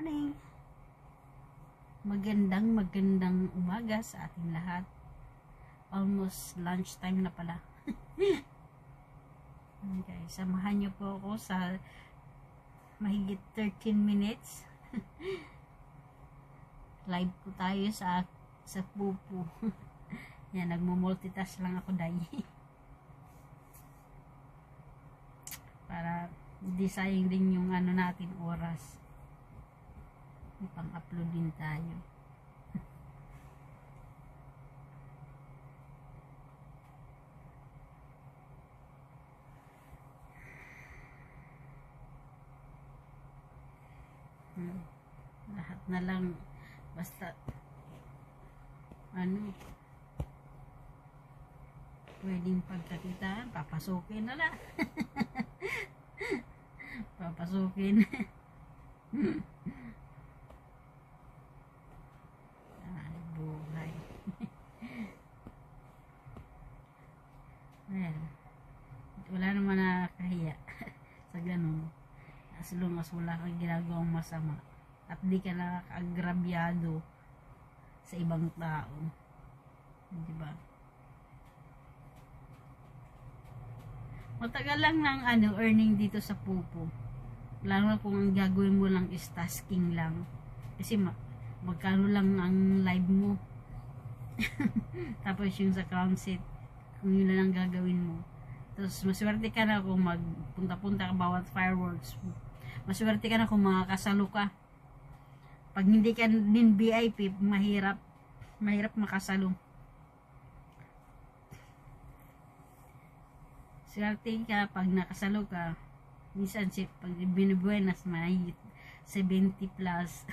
morning. Magandang umaga sa ating lahat. Almost lunchtime na pala. Okay, samahan niyo po ako sa mahigit 13 minutes. Live po tayo sa pupo. Yan, nagmo-multitask lang ako dahil. Para hindi sayang din yung ano natin oras. Ipang-upload din tayo. Lahat na lang basta ano pwedeng pagkakitaan, papasukin na lang. Papasukin. Ay, buhay. Ayan. Wala naman nakakahiya sa ganun. As long as wala kang ginagawang masama at di ka nakakagrabyado sa ibang tao. Diba? Matagal lang ng earning dito sa pupo. Lalo na kung ang gagawin mo lang is tasking lang. Kasi magkano lang ang live mo. Tapos yung sa count kung yun lang ang gagawin mo. Tapos maswerte ka na kung magpunta-punta ka bawat fireworks. Maswerte ka na kung makakasalo ka. Pag hindi ka din VIP, mahirap makasalo. Swerte ka pag nakasalo ka. Minsan pag binubuenas mahigit 70 plus.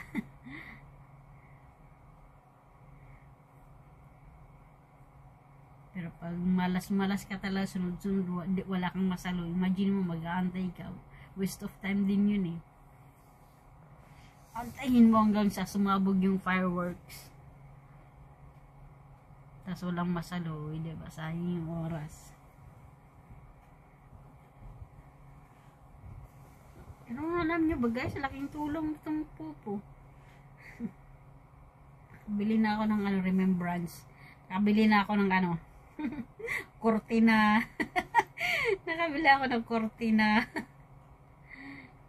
Pero pag malas ka talaga sunod-sunod, wala kang masalo. Imagine mo mag-aantay ka. Waste of time din yun eh. Antayin mo hanggang sa sumabog yung fireworks. Tapos walang masalo, diba? Sayang yung oras. Pero alam nyo ba guys, laking tulong itong pupo. Bili na ako ng remembrance. Nakabili na ako ng kortina. Nakabili ako ng kortina.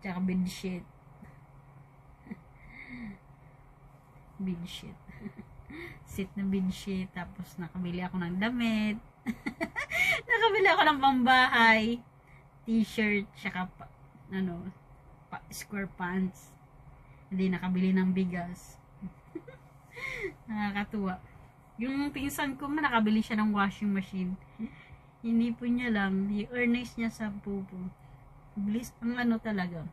Tsaka bedsheet. Bedsheet. Sit na bedsheet. Tapos nakabili ako ng damit. Nakabili ako ng pambahay. T-shirt. Tsaka square pants. Hindi nakabili ng bigas. Nakakatuwa. Yung pinsan ko nga nakabili siya ng washing machine. Hindi po niya lang. Yung earnings niya sa pupo. Bilis ang talaga.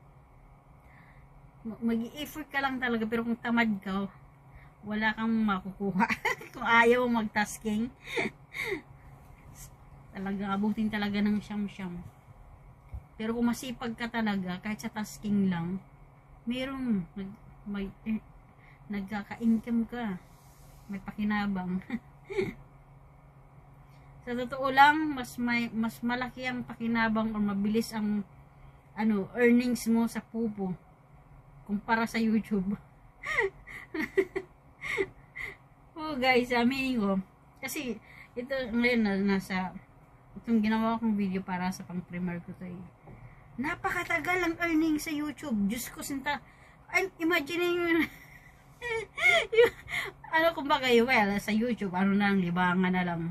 Mag-i-effort ka lang talaga. Pero kung tamad ka, wala kang makukuha. Kung ayaw mag-tasking, talaga abutin talaga ng siyam-siyam. Pero kung masipag ka talaga, kahit sa tasking lang, merong nagkaka-income ka. May pakinabang. Sa totoo lang, mas malaki ang pakinabang o mabilis ang earnings mo sa pupo kumpara sa YouTube. Oh guys, aminin ko. Kasi ito ngayon itong ginawa kong video para sa pang-premiere ko to eh. Napakatagal ang earnings sa YouTube. Diyos ko sinta. Imagine yun. Kumbaga, sa YouTube, libangan na lang.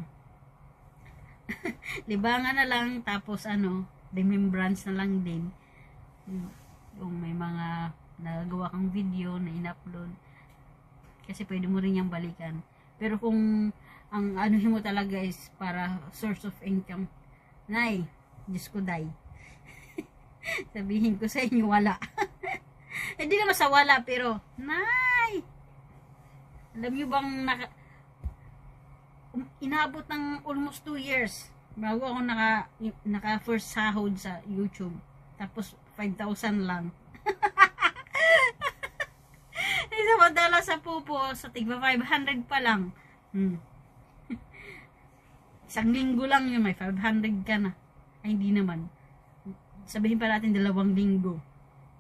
Libangan na lang, tapos remembrance na lang din. Yung may mga nagagawa kang video na in-upload. Kasi pwede mo rin yung balikan. Pero kung ang mo talaga is para source of income, nay, Diyos ko day. Sabihin ko sa inyo, wala. Hindi naman sa wala, pero, nay, alam nyo bang inabot ng almost 2 years bago ako naka first sahod sa YouTube. Tapos 5,000 lang. Isa madala sa pupo, sa tigba 500 pa lang. Isang linggo lang yun, may 500 ka na. Ay, hindi naman. Sabihin pa natin 2 linggo.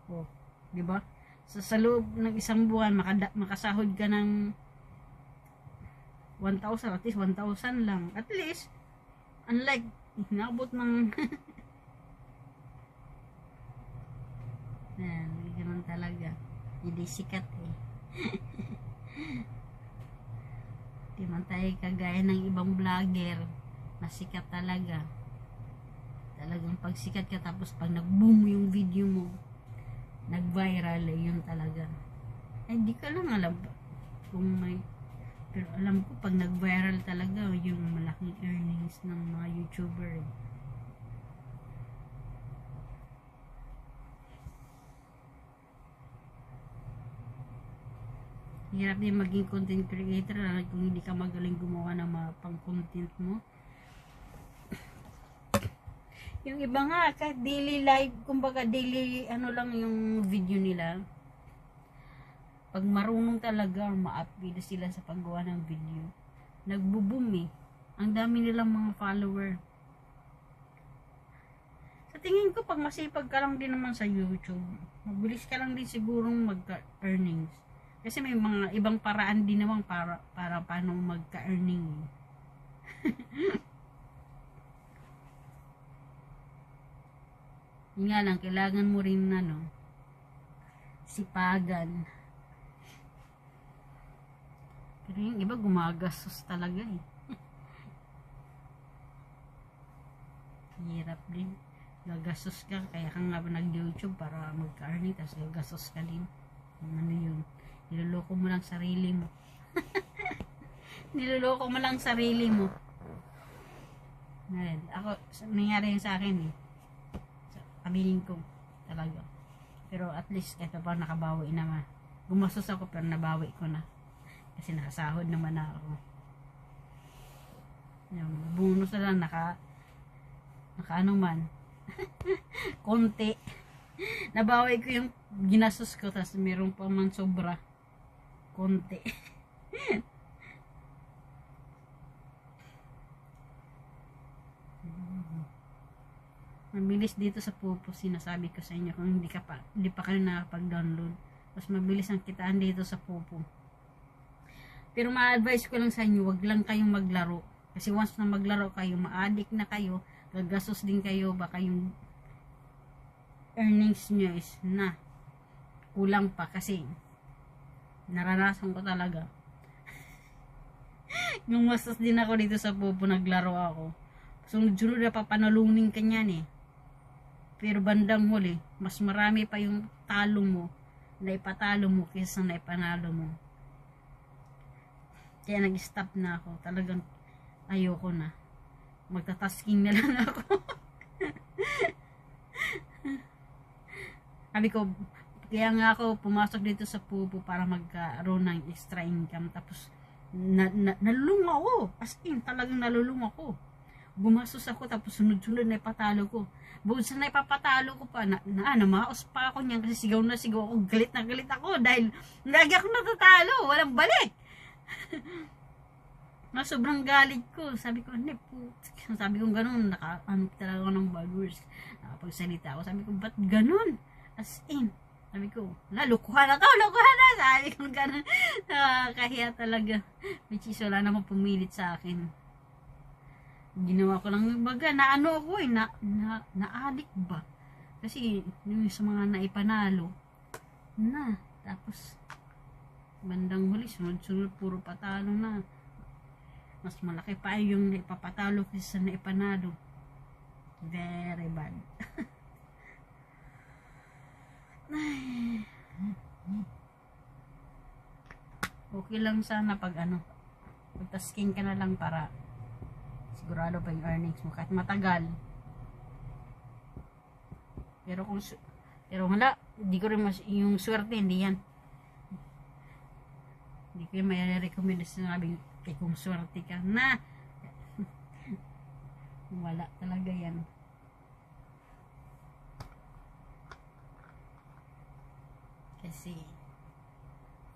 Oh, di ba? sa loob ng isang buwan makasahod ka ng 1,000, at least 1,000 lang. At least, unlike, naabot ng yan, ganun talaga. Hindi sikat eh. Di man tayo kagaya ng ibang vlogger na sikat talaga. Talagang pag sikat ka, tapos pag nag-boom yung video mo, nag-viral, eh, yun talaga. Ay, di ka lang alam kung may, pero alam ko pag nag-viral talaga, yung malaking earnings ng mga YouTuber eh. Hirap din maging content creator kung hindi ka magaling gumawa ng mga pang-content mo. Yung iba nga, kahit daily live, kumbaga daily ano lang yung video nila. Pag marunong talaga, ma-upbeat sila sa paggawa ng video, nagbo-boom eh. Ang dami nilang mga follower. Sa tingin ko, pag masipag ka lang din naman sa YouTube, mabilis ka lang din sigurong magka-earnings. Kasi may mga ibang paraan din naman para paano magka-earning. Yun nga lang, kailangan mo rin sipagan. Pero yung iba gumagastos talaga eh. Hirap din. Gagastos ka, kaya ka nga nag-YouTube para magka-earning, tapos gagastos ka din. Ano yun? Niloloko mo lang sarili mo. Niloloko mo lang sarili mo. Ako, nangyari yun sa akin eh. Aminin ko talaga. Pero at least kahit pa nakabawi naman. Gumastos ako pero nabawi ko na. Kasi nakasahod naman na ako. Yung bonus na lang naka ano man. Konti. Nabawi ko yung ginastos ko, tapos meron pa man sobra. Konti. Mabilis dito sa Popo, sinasabi ko sa inyo, kung hindi pa kayo nakapag-download, mas mabilis ang kitaan dito sa Popo. Pero ma-advise ko lang sa inyo, wag lang kayong maglaro. Kasi once na maglaro kayo, ma-addict na kayo, gagastos din kayo, baka yung earnings nyo is kulang pa. Kasi naranasan ko talaga. Nung masas din ako dito sa Popo, naglaro ako. Sunod-sunod na papanalunin ka niyan eh. Pero bandang huli, mas marami pa yung talo mo, na ipatalo mo kaysa na ipanalo mo. Kaya nag-stop na ako. Talagang ayoko na. Magtatasking na lang ako. Sabi ko, kaya nga ako pumasok dito sa Popo para magkaroon ng extra income. Tapos, nalulung ako. As in, talagang nalulung ako. Gumastos ako, tapos sunod-sunod na ipatalo ko. Bukod sa na ipapatalo ko pa, namaos pa ako niyan kasi sigaw na sigaw ako. Galit na galit ako dahil lagi ako natatalo. Walang balik. Na sobrang galit ko. Sabi ko, sabi ko gano'n, ano talaga ako ng bad words. Nakapagsalita ako, sabi ko, ba't gano'n? As in, sabi ko, lukuhan na to, lukuhan na. Sabi ko gano'n, kahiya talaga. Which is, wala namang pumilit sa akin. Ginawa ko lang, baga, naano ako eh, na-addict ba? Kasi, yung sa mga naipanalo, tapos, bandang huli, sunod-sunod, puro patalo na. Mas malaki pa yung naipapatalo kaysa na ipanalo. Very bad. Okay lang sana pag pagtasking ka na lang para sigurado pa yung earnings mo kahit matagal. Pero wala, hindi ko rin yung swerte, hindi yan. Hindi ko yung may recommend sa sabi kung swerte ka na. Wala talaga yan. Kasi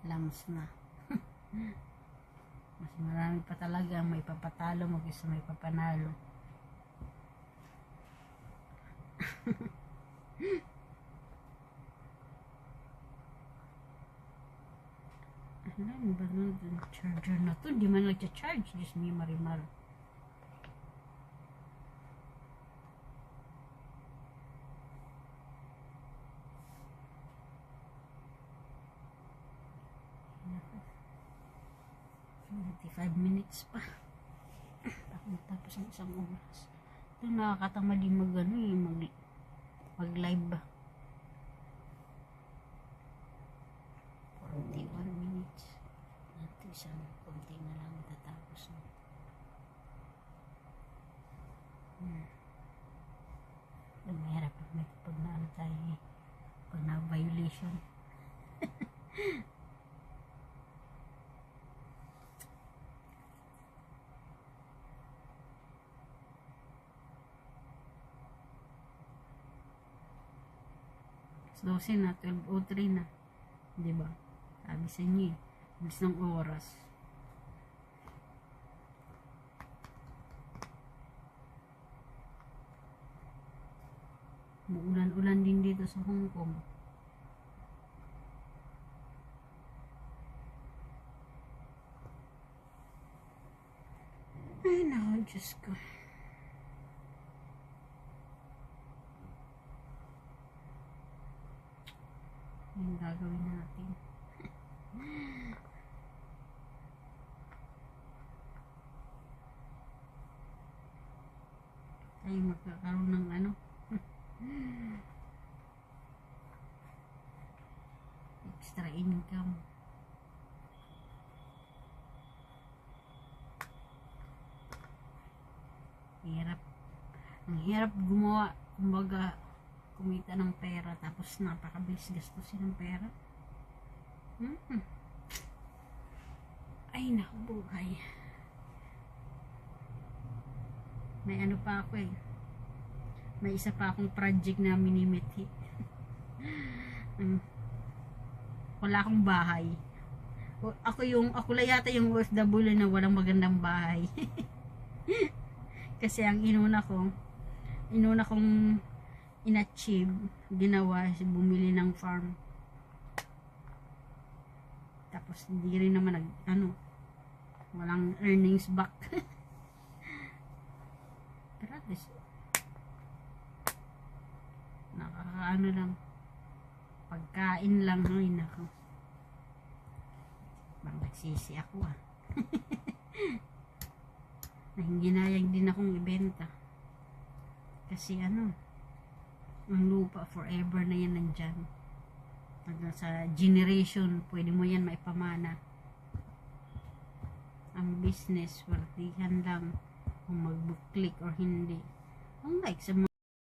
lams na. Mas marami pa talaga may papatalo mo kaysa may papanalo. Ano ba nun? Charger na to. Di man nagcha-charge. Diyos me, Marimar. Naku. 5 minutes pa. Tapos ng isang oras. Ito nakakatama din mag-live ba? 41 minutes. Ito isang konti na lang matatapos na. Mahirap pag naano tayo eh. Pag na-violation. So, 12 na, 12:03 na. Diba? Sabi sa inyo eh. Bilis ng oras. Muulan-ulan din dito sa Hong Kong. Ay, naku, Diyos ko. Yung gagawin natin. Ay, magkakaroon ng ano. Extra income. Hirap. Ang hirap gumawa. Kumbaga, kumita ng pera tapos napakabilis gastusin ng pera. Ay, naku, buhay. May ano pa ako eh. May isa pa akong project na minimithi. Wala akong bahay. Ako lang yata yung OFW na walang magandang bahay. Kasi ang inuna kong in-achieve, ginawa, bumili ng farm. Tapos hindi rin naman walang earnings back. Pero at least, nakakaano lang, pagkain lang, ay nako. Bang nagsisi ako ah. Nahinginayang din akong ibenta. Kasi ang lupa forever na yan nandyan. Hanggang sa generation, pwede mo yan maipamana. Ang business, wartihan lang kung mag-click or hindi. Unlike sa